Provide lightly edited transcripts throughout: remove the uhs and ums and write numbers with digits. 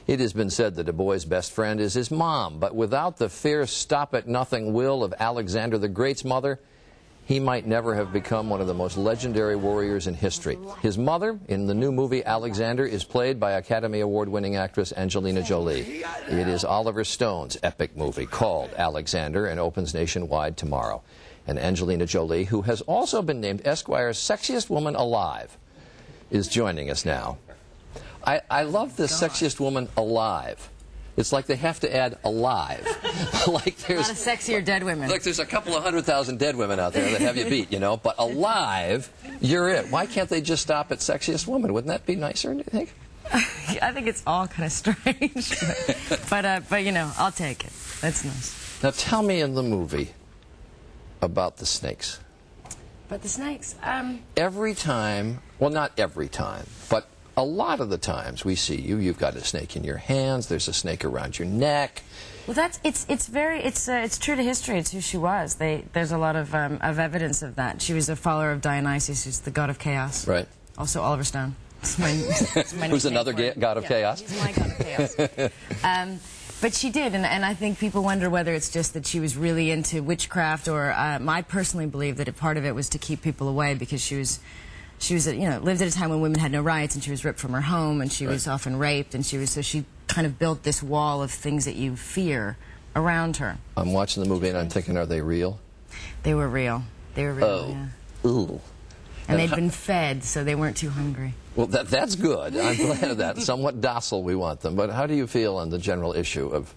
It has been said that a boy's best friend is his mom, but without the fierce stop-at-nothing will of Alexander the Great's mother, he might never have become one of the most legendary warriors in history. His mother, in the new movie Alexander, is played by Academy Award-winning actress Angelina Jolie. It is Oliver Stone's epic movie called Alexander and opens nationwide tomorrow. And Angelina Jolie, who has also been named Esquire's sexiest woman alive, is joining us now. I love this sexiest woman alive. It's like they have to add alive. Like there's a lot of sexier dead women. Like there's a couple of 100,000 dead women out there that have you beat, you know. But alive, you're it. Why can't they just stop at sexiest woman? Wouldn't that be nicer, do you think? I think it's all kind of strange. But you know, I'll take it. That's nice. Now tell me in the movie about the snakes. But the snakes? Every time, well, not every time, but a lot of the times we see you, you've got a snake in your hands, there's a snake around your neck. Well, it's true to history. It's who she was. There's a lot of evidence of that. She was a follower of Dionysus, who's the god of chaos. Right. Also Oliver Stone. Who's another god of chaos? He's my god of chaos. But she did, and I think people wonder whether it's just that she was really into witchcraft, or I personally believe that a part of it was to keep people away, because she was lived at a time when women had no rights, and she was ripped from her home, and she was often raped, and so she kind of built this wall of things that you fear around her. I'm watching the movie and I'm thinking, are they real? They were real. They were real. Oh. Yeah. Ooh. And they'd been fed, so they weren't too hungry. Well, that's good. I'm glad of that. Somewhat docile we want them. But how do you feel on the general issue of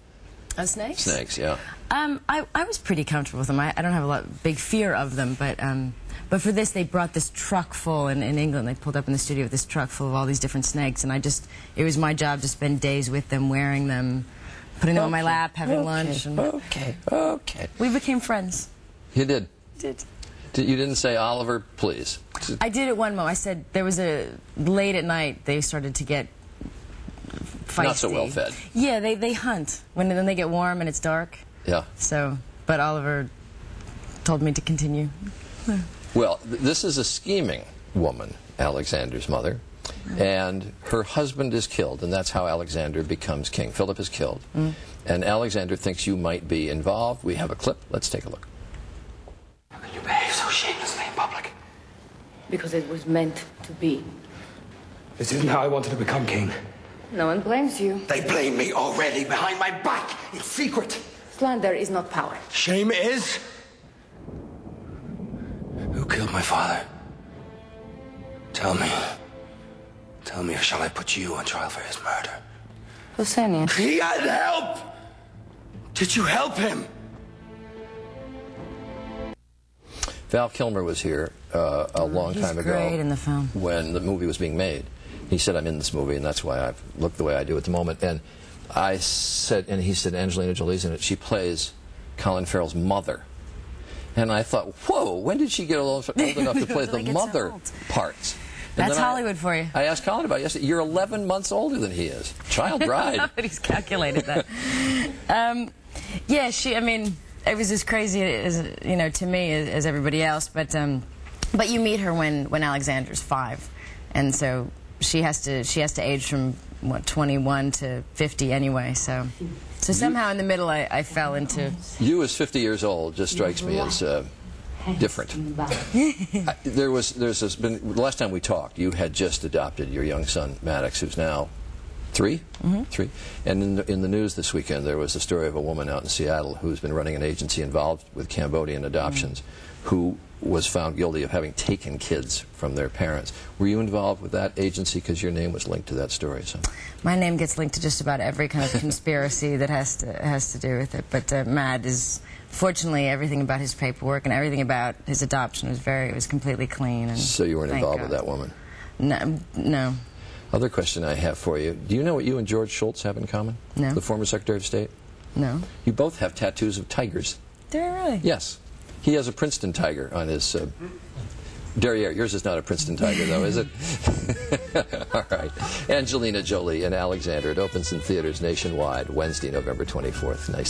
snakes? Snakes, yeah. I was pretty comfortable with them. I don't have a big fear of them, but for this, they brought this truck full in England. They pulled up in the studio with this truck full of all these different snakes, and it was my job to spend days with them, wearing them, putting them on my lap, having lunch. And Okay. We became friends. You did? Did. You didn't say, Oliver, please? I did at one moment. I said there was late at night, they started to get feisty. Not so well fed. Yeah, they hunt when they get warm and it's dark. Yeah. So, but Oliver told me to continue. Well, this is a scheming woman, Alexander's mother, and her husband is killed, and that's how Alexander becomes king. Philip is killed, and Alexander thinks you might be involved. We have a clip. Let's take a look. How can you behave so shamelessly in public? Because it was meant to be. This isn't how I wanted to become king. No one blames you. They blame me already behind my back. It's secret. Slander is not power. Shame is. Who killed my father? Tell me. Tell me, or shall I put you on trial for his murder? Hosseini. He had help! Did you help him? Val Kilmer was here a long time ago. He's great in the film. When the movie was being made. He said, I'm in this movie, and that's why I look the way I do at the moment. And I said, and he said, Angelina Jolie's in it. She plays Colin Farrell's mother. And I thought, whoa, when did she get old enough to play the mother parts? That's Hollywood for you. I asked Colin about it yesterday. You're 11 months older than he is. Child bride. But he's calculated that. Yeah, I mean, it was as crazy as, to me as everybody else. But you meet her when Alexander's 5, and so she has to age from what, 21 to 50 anyway. So somehow in the middle I fell into. You as 50 years old just strikes me as different. The last time we talked, you had just adopted your young son Maddox, who's now 3? 3. And in the news this weekend, there was a story of a woman out in Seattle who's been running an agency involved with Cambodian adoptions, who was found guilty of having taken kids from their parents. Were you involved with that agency because your name was linked to that story? So. My name gets linked to just about every kind of conspiracy that has to do with it. But Mad is, fortunately, everything about his paperwork and everything about his adoption was completely clean. And so you weren't involved with that woman? No. Other question I have for you. Do you know what you and George Shultz have in common? No. The former Secretary of State? No. You both have tattoos of tigers. Do you really? Yes. He has a Princeton tiger on his derriere. Yours is not a Princeton tiger, though, is it? All right. Angelina Jolie and Alexander. It opens in theaters nationwide Wednesday, November 24th. Nice.